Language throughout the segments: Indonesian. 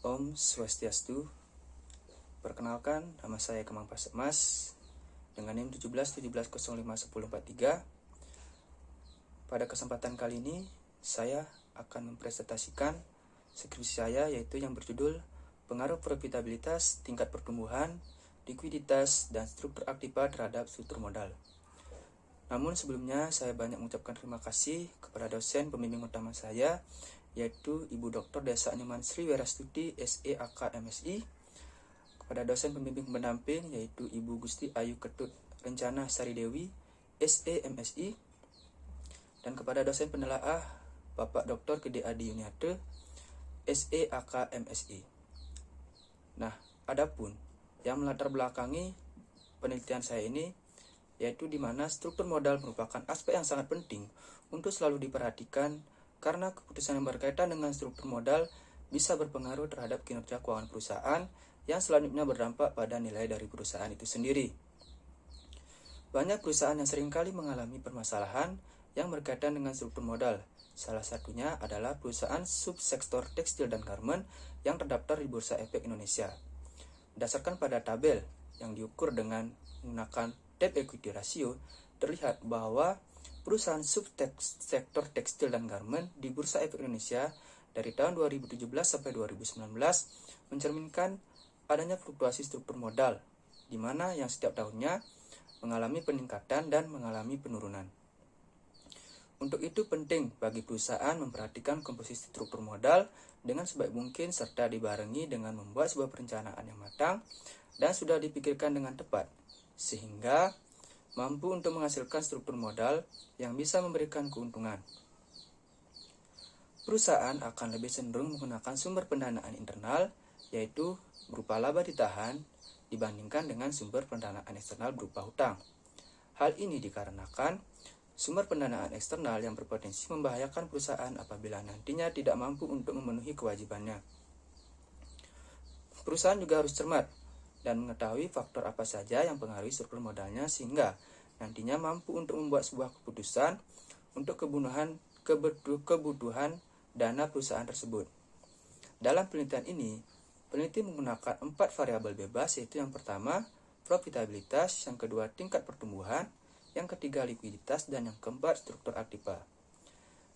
Om Swastiastu. Perkenalkan, nama saya Kemang Pasemas dengan NIM 1717051043. Pada kesempatan kali ini, saya akan mempresentasikan skripsi saya, yaitu yang berjudul Pengaruh Profitabilitas, Tingkat Pertumbuhan, Likuiditas, dan Struktur Aktiva terhadap Struktur Modal. Namun sebelumnya, saya banyak mengucapkan terima kasih kepada dosen pembimbing utama saya, yaitu Ibu Dr. Desa Anyumansri Werastuti, SE AK MSI, kepada dosen pembimbing pendamping, yaitu Ibu Gusti Ayu Ketut Rencana Sari Dewi, SE MSI, dan kepada dosen penelaah Bapak Dr. Gede Adi Yuniate, SE AK MSI. Nah, adapun yang melatar belakangi penelitian saya ini, yaitu di mana struktur modal merupakan aspek yang sangat penting untuk selalu diperhatikan karena keputusan yang berkaitan dengan struktur modal bisa berpengaruh terhadap kinerja keuangan perusahaan yang selanjutnya berdampak pada nilai dari perusahaan itu sendiri. Banyak perusahaan yang seringkali mengalami permasalahan yang berkaitan dengan struktur modal. Salah satunya adalah perusahaan subsektor tekstil dan garmen yang terdaftar di Bursa Efek Indonesia. Berdasarkan pada tabel yang diukur dengan menggunakan debt equity ratio, terlihat bahwa perusahaan subsektor tekstil dan garmen di Bursa Efek Indonesia dari tahun 2017 sampai 2019 mencerminkan adanya fluktuasi struktur modal, di mana yang setiap tahunnya mengalami peningkatan dan mengalami penurunan. Untuk itu penting bagi perusahaan memperhatikan komposisi struktur modal dengan sebaik mungkin serta dibarengi dengan membuat sebuah perencanaan yang matang dan sudah dipikirkan dengan tepat, sehingga mampu untuk menghasilkan struktur modal yang bisa memberikan keuntungan. Perusahaan akan lebih cenderung menggunakan sumber pendanaan internal, yaitu berupa laba ditahan, dibandingkan dengan sumber pendanaan eksternal berupa hutang. Hal ini dikarenakan sumber pendanaan eksternal yang berpotensi membahayakan perusahaan apabila nantinya tidak mampu untuk memenuhi kewajibannya. Perusahaan juga harus cermat dan mengetahui faktor apa saja yang mempengaruhi struktur modalnya sehingga nantinya mampu untuk membuat sebuah keputusan untuk kebutuhan dana perusahaan tersebut. Dalam penelitian ini, peneliti menggunakan 4 variabel bebas, yaitu yang pertama, profitabilitas, yang kedua, tingkat pertumbuhan, yang ketiga, likuiditas, dan yang keempat, struktur aktiva.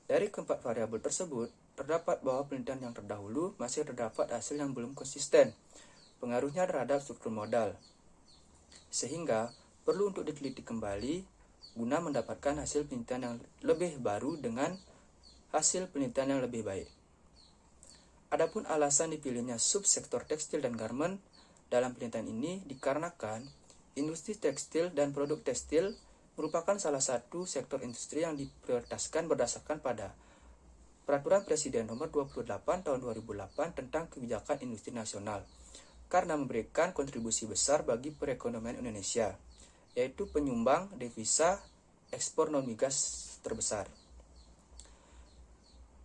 Dari keempat variabel tersebut, terdapat bahwa penelitian yang terdahulu masih terdapat hasil yang belum konsisten pengaruhnya terhadap struktur modal, sehingga perlu untuk diteliti kembali guna mendapatkan hasil penelitian yang lebih baru dengan hasil penelitian yang lebih baik. Adapun alasan dipilihnya subsektor tekstil dan garmen dalam penelitian ini dikarenakan industri tekstil dan produk tekstil merupakan salah satu sektor industri yang diprioritaskan berdasarkan pada Peraturan Presiden Nomor 28 Tahun 2008 tentang Kebijakan Industri Nasional, karena memberikan kontribusi besar bagi perekonomian Indonesia, yaitu penyumbang devisa ekspor non-migas terbesar.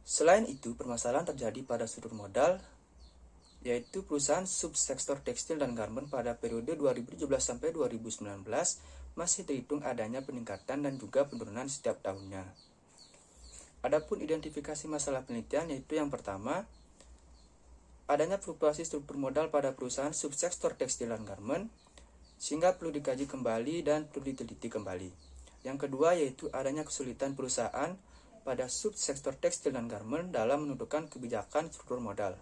Selain itu, permasalahan terjadi pada struktur modal, yaitu perusahaan subsektor tekstil dan garmen pada periode 2017 sampai 2019 masih terhitung adanya peningkatan dan juga penurunan setiap tahunnya. Adapun identifikasi masalah penelitian, yaitu yang pertama, adanya fluktuasi struktur modal pada perusahaan subsektor tekstil dan garmen, sehingga perlu dikaji kembali dan perlu diteliti kembali. Yang kedua, yaitu adanya kesulitan perusahaan pada subsektor tekstil dan garmen dalam menentukan kebijakan struktur modal.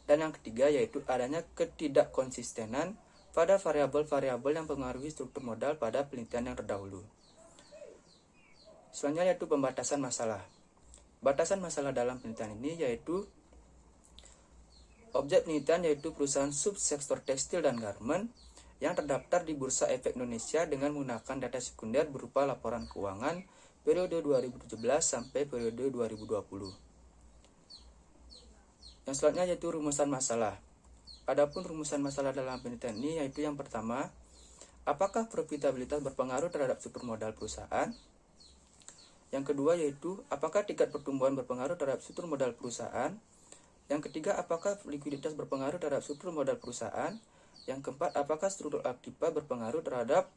Dan yang ketiga, yaitu adanya ketidakkonsistenan pada variabel-variabel yang mempengaruhi struktur modal pada penelitian yang terdahulu. Selanjutnya yaitu pembatasan masalah. Batasan masalah dalam penelitian ini yaitu objek penelitian yaitu perusahaan subsektor tekstil dan garmen yang terdaftar di Bursa Efek Indonesia dengan menggunakan data sekunder berupa laporan keuangan periode 2017 sampai periode 2020. Yang selanjutnya yaitu rumusan masalah. Adapun rumusan masalah dalam penelitian ini yaitu yang pertama, apakah profitabilitas berpengaruh terhadap struktur modal perusahaan? Yang kedua yaitu, apakah tingkat pertumbuhan berpengaruh terhadap struktur modal perusahaan? Yang ketiga, apakah likuiditas berpengaruh terhadap struktur modal perusahaan? Yang keempat, apakah struktur aktiva berpengaruh terhadap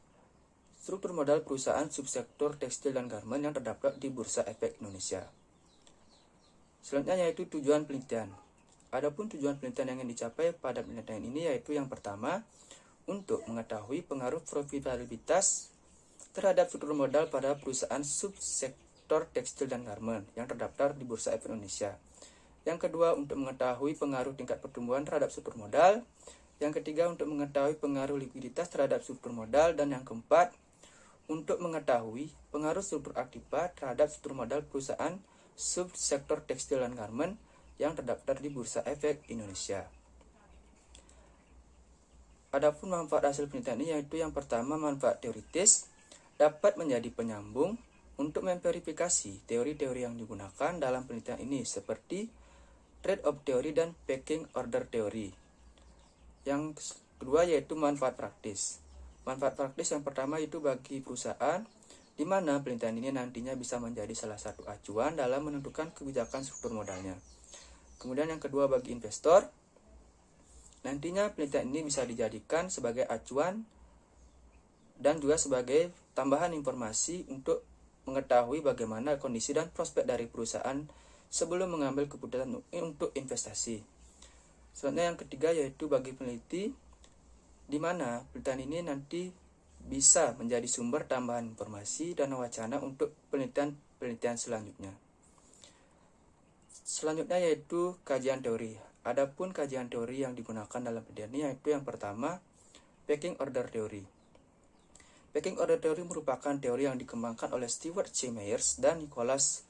struktur modal perusahaan subsektor tekstil dan garmen yang terdaftar di Bursa Efek Indonesia? Selanjutnya yaitu tujuan penelitian. Adapun tujuan penelitian yang ingin dicapai pada penelitian ini yaitu yang pertama, untuk mengetahui pengaruh profitabilitas terhadap struktur modal pada perusahaan subsektor tekstil dan garmen yang terdaftar di Bursa Efek Indonesia. Yang kedua, untuk mengetahui pengaruh tingkat pertumbuhan terhadap struktur modal. Yang ketiga, untuk mengetahui pengaruh likuiditas terhadap struktur modal. Dan yang keempat, untuk mengetahui pengaruh struktur aktiva terhadap struktur modal perusahaan subsektor tekstil dan garmen yang terdaftar di Bursa Efek Indonesia. Adapun manfaat hasil penelitian ini yaitu yang pertama, manfaat teoritis dapat menjadi penyambung untuk memverifikasi teori-teori yang digunakan dalam penelitian ini seperti trade-off teori dan pecking order teori. Yang kedua yaitu manfaat praktis. Manfaat praktis yang pertama itu bagi perusahaan di mana penelitian ini nantinya bisa menjadi salah satu acuan dalam menentukan kebijakan struktur modalnya. Kemudian yang kedua bagi investor, nantinya penelitian ini bisa dijadikan sebagai acuan dan juga sebagai tambahan informasi untuk mengetahui bagaimana kondisi dan prospek dari perusahaan sebelum mengambil keputusan untuk investasi. Selanjutnya yang ketiga yaitu bagi peneliti, di mana penelitian ini nanti bisa menjadi sumber tambahan informasi dan wacana untuk penelitian selanjutnya. Selanjutnya yaitu kajian teori. Adapun kajian teori yang digunakan dalam penelitian ini yaitu yang pertama, pecking order teori. Pecking order teori merupakan teori yang dikembangkan oleh Stewart C. Myers dan Nicholas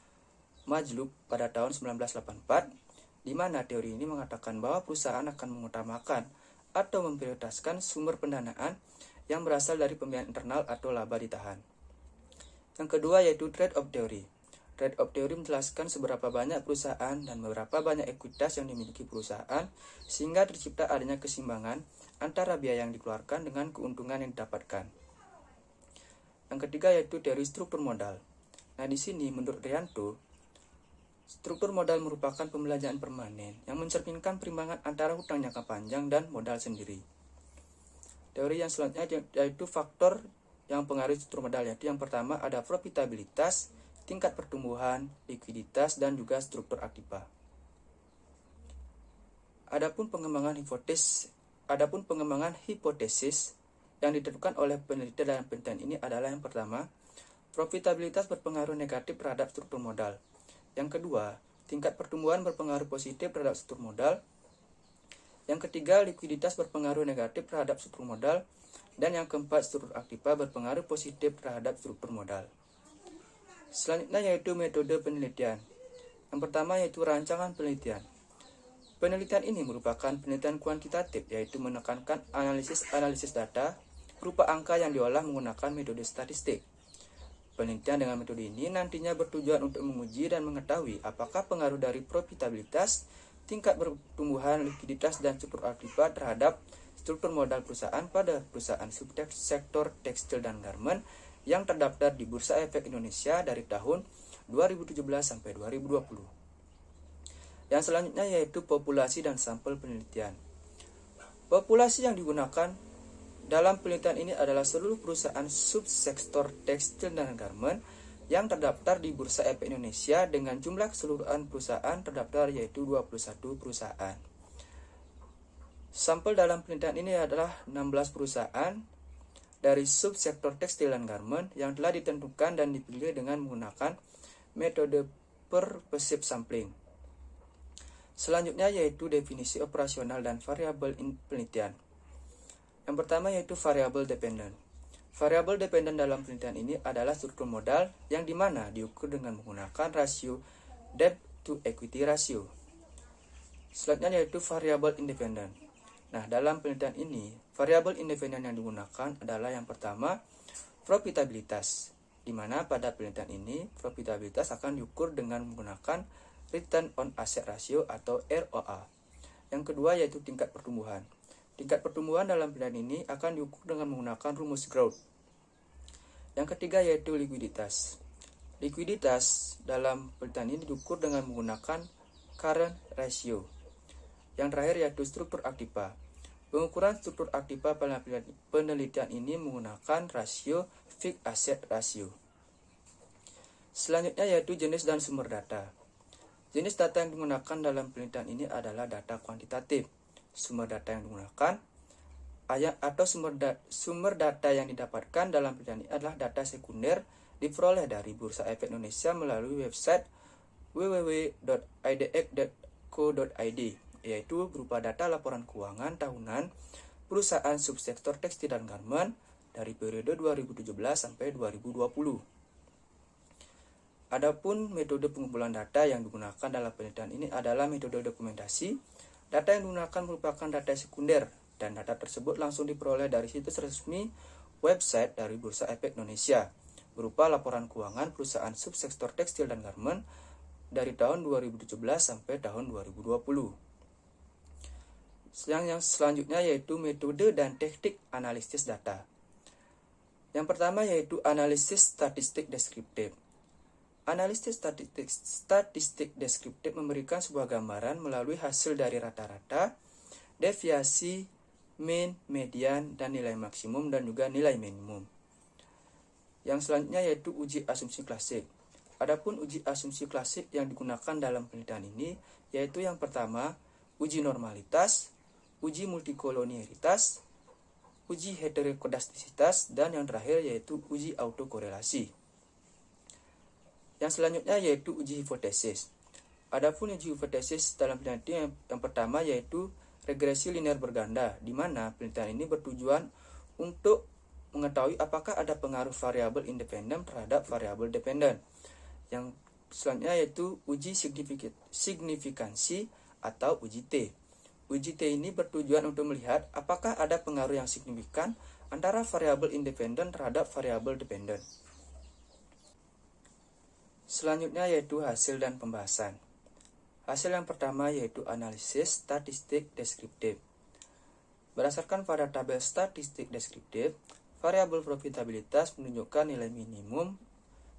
Majlub pada tahun 1984, di mana teori ini mengatakan bahwa perusahaan akan mengutamakan atau memprioritaskan sumber pendanaan yang berasal dari pembiayaan internal atau laba ditahan. Yang kedua yaitu trade-off teori. Trade-off teori menjelaskan seberapa banyak perusahaan dan beberapa banyak ekuitas yang dimiliki perusahaan sehingga tercipta adanya keseimbangan antara biaya yang dikeluarkan dengan keuntungan yang didapatkan. Yang ketiga yaitu teori struktur modal. Nah, di sini menurut Rianto, struktur modal merupakan pembelanjaan permanen yang mencerminkan perimbangan antara hutang jangka panjang dan modal sendiri. Teori yang selanjutnya yaitu faktor yang mempengaruhi struktur modal, yaitu yang pertama ada profitabilitas, tingkat pertumbuhan, likuiditas, dan juga struktur aktiva. Adapun pengembangan hipotesis yang ditentukan oleh peneliti dalam penelitian ini adalah yang pertama, profitabilitas berpengaruh negatif terhadap struktur modal. Yang kedua, tingkat pertumbuhan berpengaruh positif terhadap struktur modal. Yang ketiga, likuiditas berpengaruh negatif terhadap struktur modal. Dan yang keempat, struktur aktiva berpengaruh positif terhadap struktur modal. Selanjutnya yaitu metode penelitian. Yang pertama yaitu rancangan penelitian. Penelitian ini merupakan penelitian kuantitatif, yaitu menekankan analisis data berupa angka yang diolah menggunakan metode statistik. Penelitian dengan metode ini nantinya bertujuan untuk menguji dan mengetahui apakah pengaruh dari profitabilitas, tingkat pertumbuhan, likuiditas, dan struktur aktiva terhadap struktur modal perusahaan pada perusahaan subsektor tekstil dan garmen yang terdaftar di Bursa Efek Indonesia dari tahun 2017 sampai 2020. Yang selanjutnya yaitu populasi dan sampel penelitian. Populasi yang digunakan dalam penelitian ini adalah seluruh perusahaan subsektor tekstil dan garmen yang terdaftar di Bursa Efek Indonesia dengan jumlah keseluruhan perusahaan terdaftar yaitu 21 perusahaan. Sampel dalam penelitian ini adalah 16 perusahaan dari subsektor tekstil dan garmen yang telah ditentukan dan dipilih dengan menggunakan metode purposive sampling. Selanjutnya yaitu definisi operasional dan variabel penelitian. Yang pertama yaitu variabel dependent. Variabel dependent dalam penelitian ini adalah struktur modal yang dimana diukur dengan menggunakan rasio debt to equity ratio. Selanjutnya yaitu variabel independent. Nah, dalam penelitian ini, variabel independen yang digunakan adalah yang pertama, profitabilitas, di mana pada penelitian ini, profitabilitas akan diukur dengan menggunakan Return on Asset Ratio atau ROA. Yang kedua yaitu tingkat pertumbuhan. Tingkat pertumbuhan dalam penelitian ini akan diukur dengan menggunakan rumus growth. Yang ketiga yaitu likuiditas. Likuiditas dalam penelitian ini diukur dengan menggunakan current ratio. Yang terakhir yaitu struktur aktiva. Pengukuran struktur aktiva pada penelitian ini menggunakan rasio fixed asset ratio. Selanjutnya yaitu jenis dan sumber data. Jenis data yang digunakan dalam penelitian ini adalah data kuantitatif. Sumber data yang digunakan atau sumber data yang didapatkan dalam penelitian ini adalah data sekunder diperoleh dari Bursa Efek Indonesia melalui website www.idx.co.id, yaitu berupa data laporan keuangan tahunan perusahaan subsektor tekstil dan garmen dari periode 2017 sampai 2020. Adapun metode pengumpulan data yang digunakan dalam penelitian ini adalah metode dokumentasi. Data yang digunakan merupakan data sekunder dan data tersebut langsung diperoleh dari situs resmi website dari Bursa Efek Indonesia berupa laporan keuangan perusahaan subsektor tekstil dan garmen dari tahun 2017 sampai tahun 2020. Yang selanjutnya yaitu metode dan teknik analisis data. Yang pertama yaitu analisis statistik deskriptif. Analisis statistik deskriptif memberikan sebuah gambaran melalui hasil dari rata-rata, deviasi, mean, median, dan nilai maksimum dan juga nilai minimum. Yang selanjutnya yaitu uji asumsi klasik. Adapun uji asumsi klasik yang digunakan dalam penelitian ini yaitu yang pertama, uji normalitas, uji multikolonialitas, uji heterokodastisitas, dan yang terakhir yaitu uji autokorelasi. Yang selanjutnya yaitu uji hipotesis. Adapun uji hipotesis dalam penelitian yang pertama yaitu regresi linear berganda, di mana penelitian ini bertujuan untuk mengetahui apakah ada pengaruh variabel independen terhadap variabel dependen. Yang selanjutnya yaitu uji signifikansi atau uji T. Uji T ini bertujuan untuk melihat apakah ada pengaruh yang signifikan antara variabel independen terhadap variabel dependen. Selanjutnya yaitu hasil dan pembahasan. Hasil yang pertama yaitu analisis statistik deskriptif. Berdasarkan pada tabel statistik deskriptif, variabel profitabilitas menunjukkan nilai minimum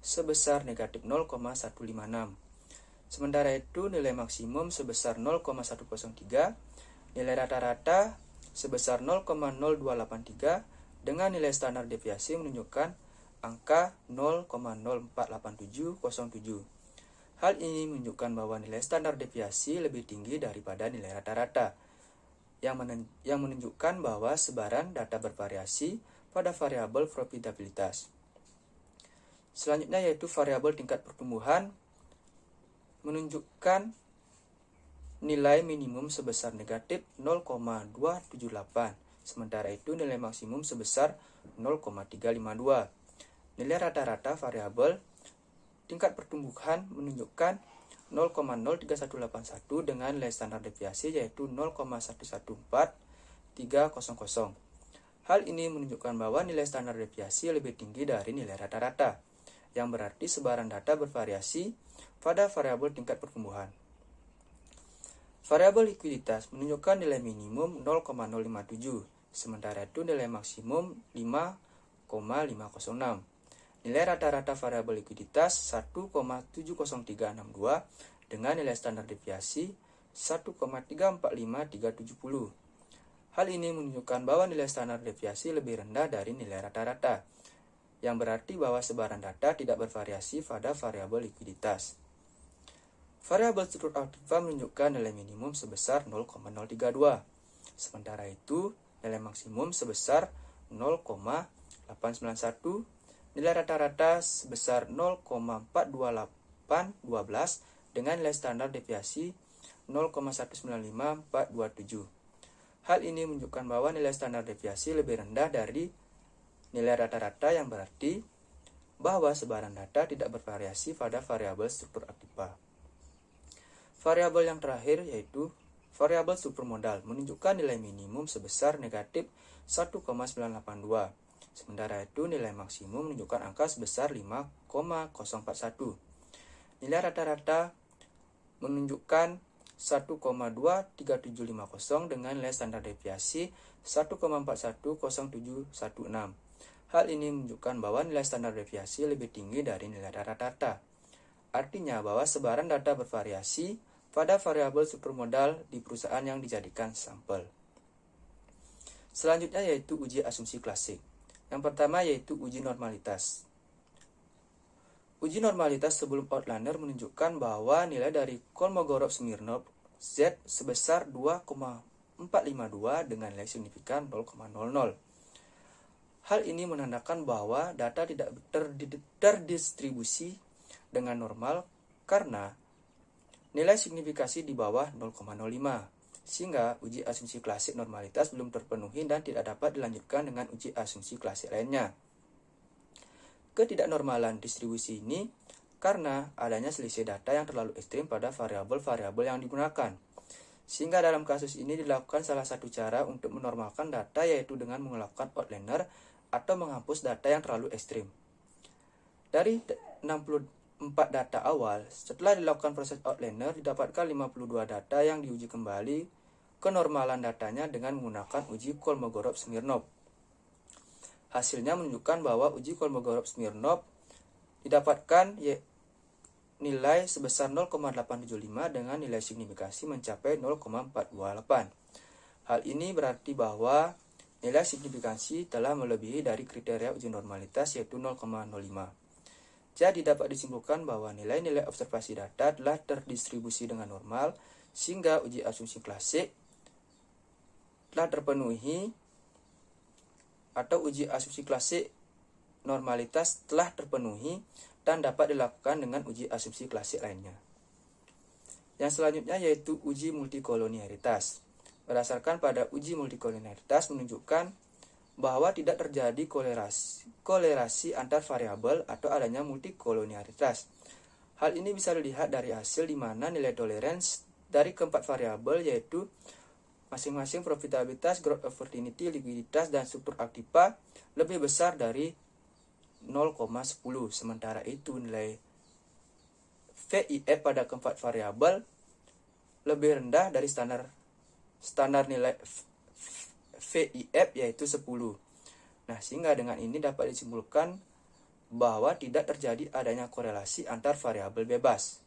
sebesar negatif 0,156. Sementara itu nilai maksimum sebesar 0,103, nilai rata-rata sebesar 0,0283 dengan nilai standar deviasi menunjukkan angka 0,048707. Hal ini menunjukkan bahwa nilai standar deviasi lebih tinggi daripada nilai rata-rata, yang menunjukkan bahwa sebaran data bervariasi pada variabel profitabilitas. Selanjutnya yaitu variabel tingkat pertumbuhan menunjukkan nilai minimum sebesar negatif 0,278, sementara itu nilai maksimum sebesar 0,352. Nilai rata-rata variabel tingkat pertumbuhan menunjukkan 0,03181 dengan nilai standar deviasi yaitu 0,114300. Hal ini menunjukkan bahwa nilai standar deviasi lebih tinggi dari nilai rata-rata, yang berarti sebaran data bervariasi pada variabel tingkat pertumbuhan. Variabel likuiditas menunjukkan nilai minimum 0,057, sementara itu nilai maksimum 5,506. Nilai rata-rata variabel likuiditas 1,70362 dengan nilai standar deviasi 1,345370. Hal ini menunjukkan bahwa nilai standar deviasi lebih rendah dari nilai rata-rata, yang berarti bahwa sebaran data tidak bervariasi pada variabel likuiditas. Variabel struktur aktiva menunjukkan nilai minimum sebesar 0,032. Sementara itu, nilai maksimum sebesar 0,891, nilai rata-rata sebesar 0,42812 dengan nilai standar deviasi 0,195427. Hal ini menunjukkan bahwa nilai standar deviasi lebih rendah dari nilai rata-rata, yang berarti bahwa sebaran data tidak bervariasi pada variabel struktur aktiva. Variabel yang terakhir yaitu variabel supermodal menunjukkan nilai minimum sebesar negatif 1,982. Sementara itu nilai maksimum menunjukkan angka sebesar 5,041. Nilai rata-rata menunjukkan 1,23750 dengan nilai standar deviasi 1,410716. Hal ini menunjukkan bahwa nilai standar deviasi lebih tinggi dari nilai rata-rata. Artinya bahwa sebaran data bervariasi pada variabel supermodal di perusahaan yang dijadikan sampel. Selanjutnya yaitu uji asumsi klasik. Yang pertama yaitu uji normalitas. Uji normalitas sebelum outlier menunjukkan bahwa nilai dari Kolmogorov-Smirnov Z sebesar 2,452 dengan nilai signifikan 0,00. Hal ini menandakan bahwa data tidak terdistribusi dengan normal karena nilai signifikasi di bawah 0,05, sehingga uji asumsi klasik normalitas belum terpenuhi dan tidak dapat dilanjutkan dengan uji asumsi klasik lainnya. Ketidaknormalan distribusi ini karena adanya selisih data yang terlalu ekstrim pada variabel-variabel yang digunakan. Sehingga dalam kasus ini dilakukan salah satu cara untuk menormalkan data, yaitu dengan melakukan outlier atau menghapus data yang terlalu ekstrim. Dari 64 data awal, setelah dilakukan proses outlier, didapatkan 52 data yang diuji kembali kenormalan datanya dengan menggunakan uji Kolmogorov-Smirnov. Hasilnya menunjukkan bahwa uji Kolmogorov-Smirnov didapatkan nilai sebesar 0,875 dengan nilai signifikasi mencapai 0,428. Hal ini berarti bahwa nilai signifikasi telah melebihi dari kriteria uji normalitas, yaitu 0,05. Jadi dapat disimpulkan bahwa nilai-nilai observasi data telah terdistribusi dengan normal, sehingga uji asumsi klasik telah terpenuhi atau uji asumsi klasik normalitas telah terpenuhi dan dapat dilakukan dengan uji asumsi klasik lainnya. Yang selanjutnya yaitu uji multikolonialitas. Berdasarkan pada uji multikolonialitas menunjukkan bahwa tidak terjadi kolerasi antar variabel atau adanya multikolonialitas. Hal ini bisa dilihat dari hasil di mana nilai tolerance dari keempat variabel, yaitu masing-masing profitabilitas, growth opportunity, likuiditas, dan struktur aktiva lebih besar dari 0,10. Sementara itu nilai VIF pada keempat variabel lebih rendah dari standar nilai VIF, yaitu 10. Nah, sehingga dengan ini dapat disimpulkan bahwa tidak terjadi adanya korelasi antar variabel bebas.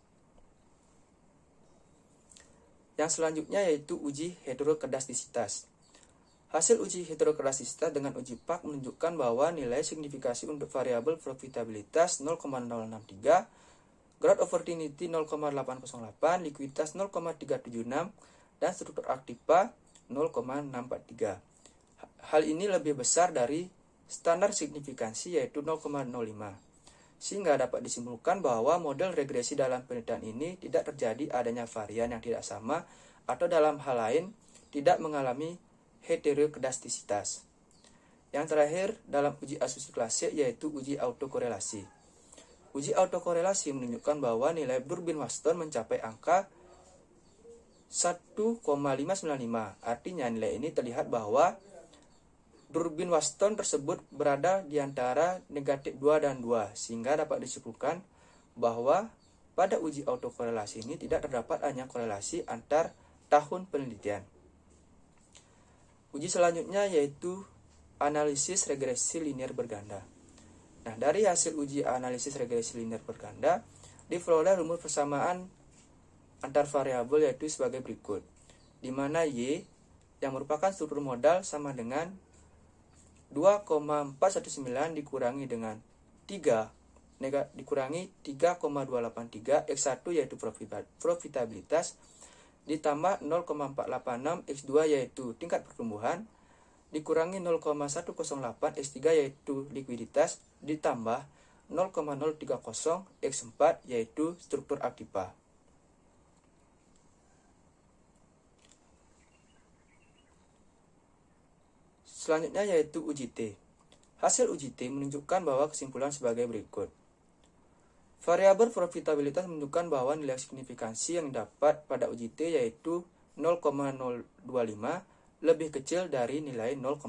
Yang selanjutnya yaitu uji heterokedastisitas. Hasil uji heterokedastisitas dengan uji PAK menunjukkan bahwa nilai signifikasi untuk variabel profitabilitas 0,063, growth opportunity 0,808, likuiditas 0,376, dan struktur aktiva 0,643. Hal ini lebih besar dari standar signifikansi, yaitu 0,05. Sehingga dapat disimpulkan bahwa model regresi dalam penelitian ini tidak terjadi adanya varian yang tidak sama, atau dalam hal lain tidak mengalami heterokedastisitas. Yang terakhir dalam uji asumsi klasik yaitu uji autokorelasi. Uji autokorelasi menunjukkan bahwa nilai Durbin-Wasserton mencapai angka 1,595. Artinya nilai ini terlihat bahwa Durbin-Wasserton tersebut berada di antara negatif 2 dan 2, sehingga dapat disimpulkan bahwa pada uji autokorelasi ini tidak terdapat hanya korelasi antar tahun penelitian. Uji selanjutnya yaitu analisis regresi linear berganda. Nah, dari hasil uji analisis regresi linear berganda diperoleh rumus persamaan antar variabel yaitu sebagai berikut, di mana Y yang merupakan struktur modal sama dengan 2,419 dikurangi dengan 3 dikurangi 3,283 X1 yaitu profitabilitas ditambah 0,486 X2 yaitu tingkat pertumbuhan dikurangi 0,108 X3 yaitu likuiditas ditambah 0,030 X4 yaitu struktur aktiva. Selanjutnya yaitu uji T. Hasil uji T menunjukkan bahwa kesimpulan sebagai berikut. Variabel profitabilitas menunjukkan bahwa nilai signifikansi yang didapat pada uji T yaitu 0,025 lebih kecil dari nilai 0,05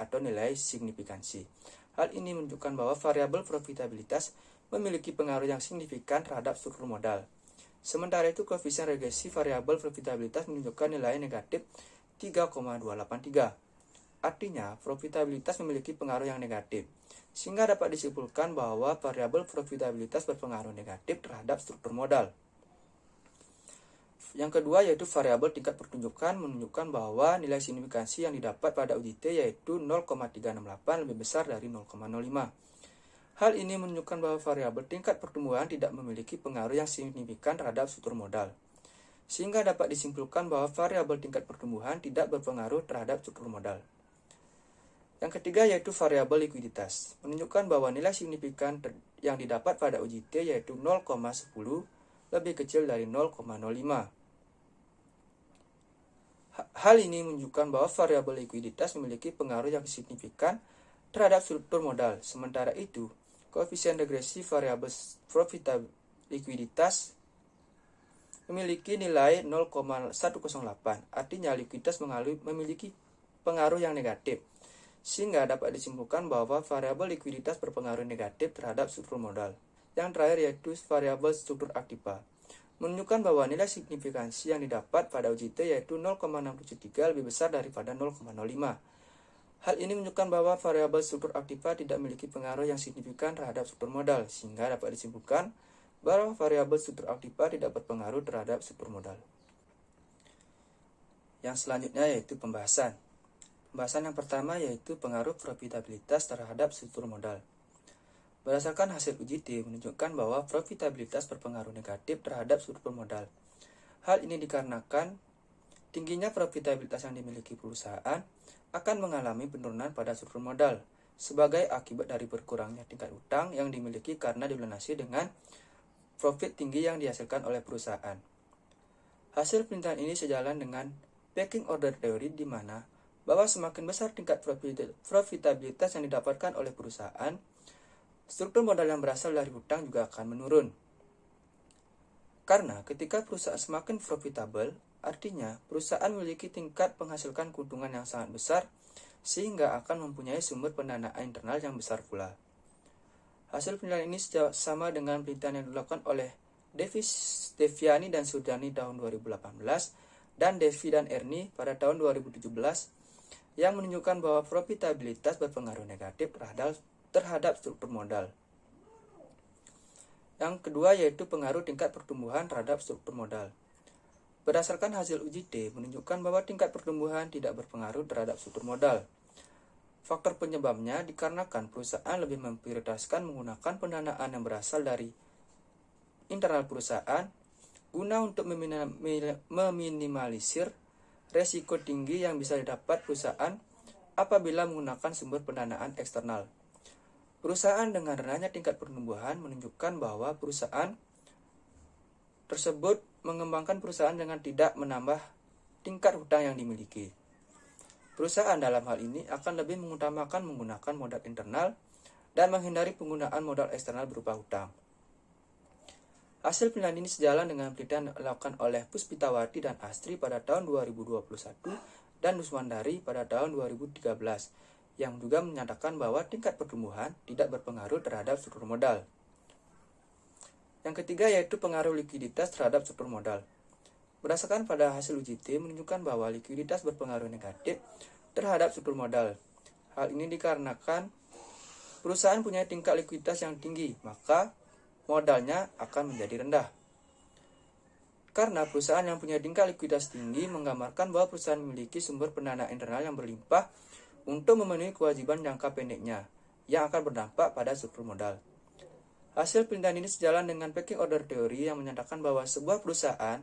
atau nilai signifikansi. Hal ini menunjukkan bahwa variabel profitabilitas memiliki pengaruh yang signifikan terhadap struktur modal. Sementara itu koefisien regresi variabel profitabilitas menunjukkan nilai negatif 3,283. Artinya, profitabilitas memiliki pengaruh yang negatif, sehingga dapat disimpulkan bahwa variabel profitabilitas berpengaruh negatif terhadap struktur modal. Yang kedua yaitu variabel tingkat pertunjukan menunjukkan bahwa nilai signifikansi yang didapat pada uji T yaitu 0,368 lebih besar dari 0,05. Hal ini menunjukkan bahwa variabel tingkat pertumbuhan tidak memiliki pengaruh yang signifikan terhadap struktur modal, sehingga dapat disimpulkan bahwa variabel tingkat pertumbuhan tidak berpengaruh terhadap struktur modal. Yang ketiga yaitu variabel likuiditas, menunjukkan bahwa nilai signifikan yang didapat pada uji T yaitu 0,10 lebih kecil dari 0,05. Hal ini menunjukkan bahwa variabel likuiditas memiliki pengaruh yang signifikan terhadap struktur modal. Sementara itu, koefisien regresi variabel likuiditas memiliki nilai 0,108. Artinya likuiditas memiliki pengaruh yang negatif, sehingga dapat disimpulkan bahwa variabel likuiditas berpengaruh negatif terhadap struktur modal. Yang terakhir yaitu variabel struktur aktiva, menunjukkan bahwa nilai signifikansi yang didapat pada uji T yaitu 0,673 lebih besar daripada 0,05. Hal ini menunjukkan bahwa variabel struktur aktiva tidak memiliki pengaruh yang signifikan terhadap struktur modal, sehingga dapat disimpulkan bahwa variabel struktur aktiva tidak berpengaruh terhadap struktur modal. Yang selanjutnya yaitu pembahasan. Pembahasan yang pertama yaitu pengaruh profitabilitas terhadap struktur modal. Berdasarkan hasil uji T menunjukkan bahwa profitabilitas berpengaruh negatif terhadap struktur modal. Hal ini dikarenakan tingginya profitabilitas yang dimiliki perusahaan akan mengalami penurunan pada struktur modal sebagai akibat dari berkurangnya tingkat utang yang dimiliki karena dilunasi dengan profit tinggi yang dihasilkan oleh perusahaan. Hasil penelitian ini sejalan dengan pecking order theory di mana bahwa semakin besar tingkat profitabilitas yang didapatkan oleh perusahaan, struktur modal yang berasal dari hutang juga akan menurun. Karena ketika perusahaan semakin profitable, artinya perusahaan memiliki tingkat menghasilkan keuntungan yang sangat besar sehingga akan mempunyai sumber pendanaan internal yang besar pula. Hasil penilaian ini sama dengan penelitian yang dilakukan oleh Deviani dan Sudarni tahun 2018 dan Devi dan Ernie pada tahun 2017 yang menunjukkan bahwa profitabilitas berpengaruh negatif terhadap struktur modal. Yang kedua yaitu pengaruh tingkat pertumbuhan terhadap struktur modal. Berdasarkan hasil uji T menunjukkan bahwa tingkat pertumbuhan tidak berpengaruh terhadap struktur modal. Faktor penyebabnya dikarenakan perusahaan lebih memprioritaskan menggunakan pendanaan yang berasal dari internal perusahaan guna untuk meminimalisir resiko tinggi yang bisa didapat perusahaan apabila menggunakan sumber pendanaan eksternal. Perusahaan dengan rendahnya tingkat pertumbuhan menunjukkan bahwa perusahaan tersebut mengembangkan perusahaan dengan tidak menambah tingkat hutang yang dimiliki. Perusahaan dalam hal ini akan lebih mengutamakan menggunakan modal internal dan menghindari penggunaan modal eksternal berupa hutang. Hasil penilaian ini sejalan dengan penelitian dilakukan oleh Puspitawati dan Astri pada tahun 2021 dan Nuswandari pada tahun 2013 yang juga menyatakan bahwa tingkat pertumbuhan tidak berpengaruh terhadap struktur modal. Yang ketiga yaitu pengaruh likuiditas terhadap struktur modal. Berdasarkan pada hasil uji T menunjukkan bahwa likuiditas berpengaruh negatif terhadap struktur modal. Hal ini dikarenakan perusahaan punya tingkat likuiditas yang tinggi, maka modalnya akan menjadi rendah. Karena perusahaan yang punya tingkat likuiditas tinggi menggambarkan bahwa perusahaan memiliki sumber pendanaan internal yang berlimpah untuk memenuhi kewajiban jangka pendeknya yang akan berdampak pada struktur modal. Hasil penelitian ini sejalan dengan pecking order theory yang menyatakan bahwa sebuah perusahaan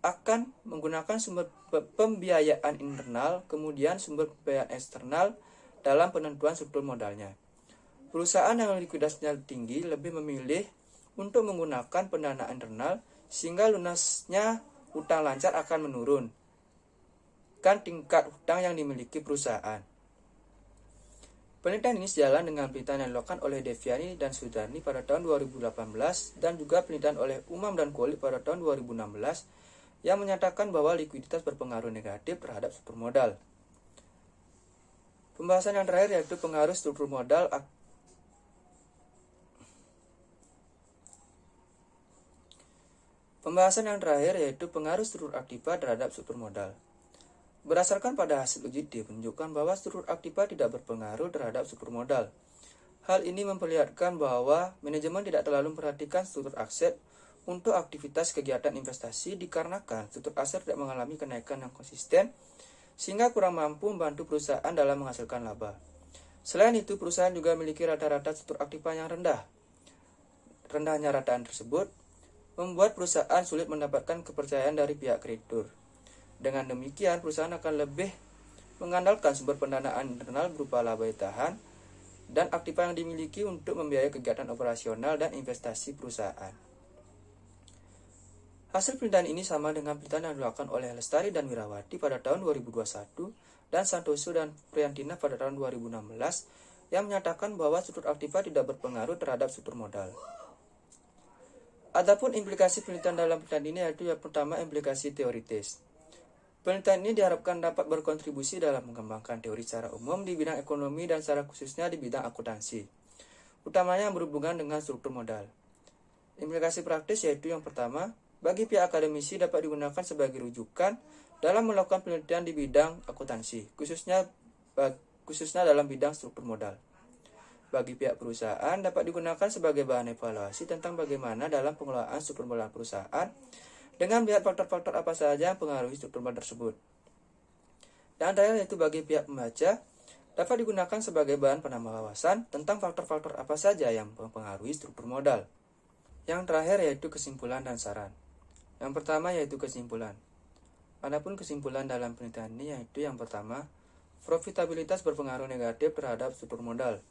akan menggunakan sumber pembiayaan internal kemudian sumber pembiayaan eksternal dalam penentuan struktur modalnya. Perusahaan yang likuiditasnya tinggi lebih memilih untuk menggunakan pendanaan internal sehingga lunasnya hutang lancar akan menurun kan tingkat hutang yang dimiliki perusahaan. Penelitian ini sejalan dengan penelitian yang dilakukan oleh Deviani dan Sudarni pada tahun 2018 dan juga penelitian oleh Umam dan Koli pada tahun 2016 yang menyatakan bahwa likuiditas berpengaruh negatif terhadap struktur modal. Pembahasan yang terakhir yaitu pengaruh struktur modal pengaruh struktur aktiva terhadap struktur modal. Berdasarkan pada hasil uji T menunjukkan bahwa struktur aktiva tidak berpengaruh terhadap struktur modal. Hal ini memperlihatkan bahwa manajemen tidak terlalu memperhatikan struktur aset untuk aktivitas kegiatan investasi dikarenakan struktur aset tidak mengalami kenaikan yang konsisten sehingga kurang mampu membantu perusahaan dalam menghasilkan laba. Selain itu, perusahaan juga memiliki rata-rata struktur aktiva yang rendah. Rendahnya rataan tersebut membuat perusahaan sulit mendapatkan kepercayaan dari pihak kreditur. Dengan demikian, perusahaan akan lebih mengandalkan sumber pendanaan internal berupa laba tahan dan aktiva yang dimiliki untuk membiayai kegiatan operasional dan investasi perusahaan. Hasil penelitian ini sama dengan penelitian yang dilakukan oleh Lestari dan Wirawati pada tahun 2021 dan Santoso dan Priyantina pada tahun 2016 yang menyatakan bahwa struktur aktiva tidak berpengaruh terhadap struktur modal. Adapun implikasi penelitian dalam penelitian ini yaitu yang pertama implikasi teoritis. Penelitian ini diharapkan dapat berkontribusi dalam mengembangkan teori secara umum di bidang ekonomi dan secara khususnya di bidang akuntansi, utamanya yang berhubungan dengan struktur modal. Implikasi praktis yaitu yang pertama, bagi pihak akademisi dapat digunakan sebagai rujukan dalam melakukan penelitian di bidang akuntansi, khususnya dalam bidang struktur modal. Bagi pihak perusahaan dapat digunakan sebagai bahan evaluasi tentang bagaimana dalam pengelolaan struktur modal perusahaan dengan melihat faktor-faktor apa saja yang mempengaruhi struktur modal tersebut. Dan terakhir yaitu bagi pihak pembaca dapat digunakan sebagai bahan penambah wawasan tentang faktor-faktor apa saja yang mempengaruhi struktur modal. Yang terakhir yaitu kesimpulan dan saran. Yang pertama yaitu kesimpulan. Adapun kesimpulan dalam penelitian ini yaitu yang pertama, profitabilitas berpengaruh negatif terhadap struktur modal.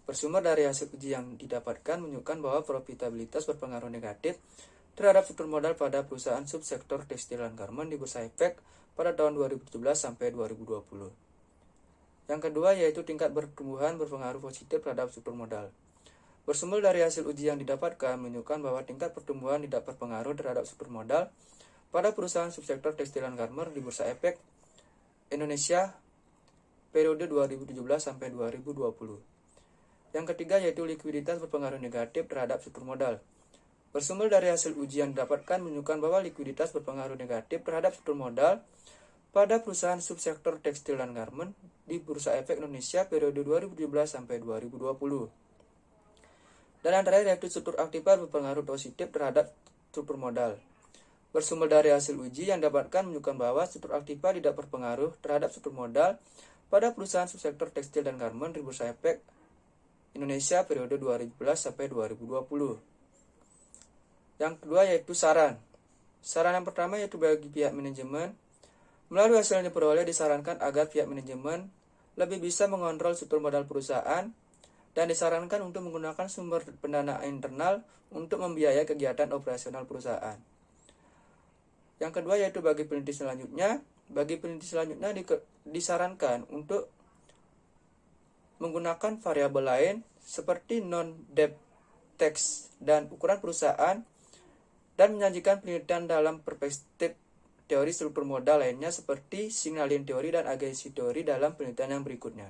Bersumber dari hasil uji yang didapatkan menunjukkan bahwa profitabilitas berpengaruh negatif terhadap struktur modal pada perusahaan subsektor tekstil dan garmen di Bursa Efek pada tahun 2017 sampai 2020. Yang kedua yaitu tingkat pertumbuhan berpengaruh positif terhadap struktur modal. Bersumber dari hasil uji yang didapatkan menunjukkan bahwa tingkat pertumbuhan tidak berpengaruh terhadap struktur modal pada perusahaan subsektor tekstil dan garmen di Bursa Efek Indonesia periode 2017 sampai 2020. Yang ketiga yaitu likuiditas berpengaruh negatif terhadap struktur modal. Bersumber dari hasil uji yang didapatkan menunjukkan bahwa likuiditas berpengaruh negatif terhadap struktur modal pada perusahaan subsektor tekstil dan garmen di Bursa Efek Indonesia periode 2017 sampai 2020. Dan yang terakhir yaitu struktur aktiva berpengaruh positif terhadap struktur modal. Bersumber dari hasil uji yang didapatkan menunjukkan bahwa struktur aktiva tidak berpengaruh terhadap struktur modal pada perusahaan subsektor tekstil dan garmen di Bursa Efek Indonesia periode 2011 sampai 2020. Yang kedua yaitu saran. Saran yang pertama yaitu bagi pihak manajemen. Melalui hasil yang diperoleh disarankan agar pihak manajemen lebih bisa mengontrol struktur modal perusahaan dan disarankan untuk menggunakan sumber pendanaan internal untuk membiayai kegiatan operasional perusahaan. Yang kedua yaitu bagi peneliti selanjutnya. Bagi peneliti selanjutnya disarankan untuk menggunakan variabel lain seperti non-debt tax dan ukuran perusahaan dan menyajikan penelitian dalam perspektif teori struktur modal lainnya seperti signalin teori dan agensi teori dalam penelitian yang berikutnya.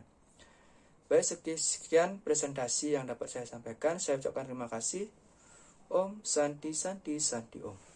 Baik, sekian presentasi yang dapat saya sampaikan. Saya ucapkan terima kasih. Om Santi Santi Santi Om.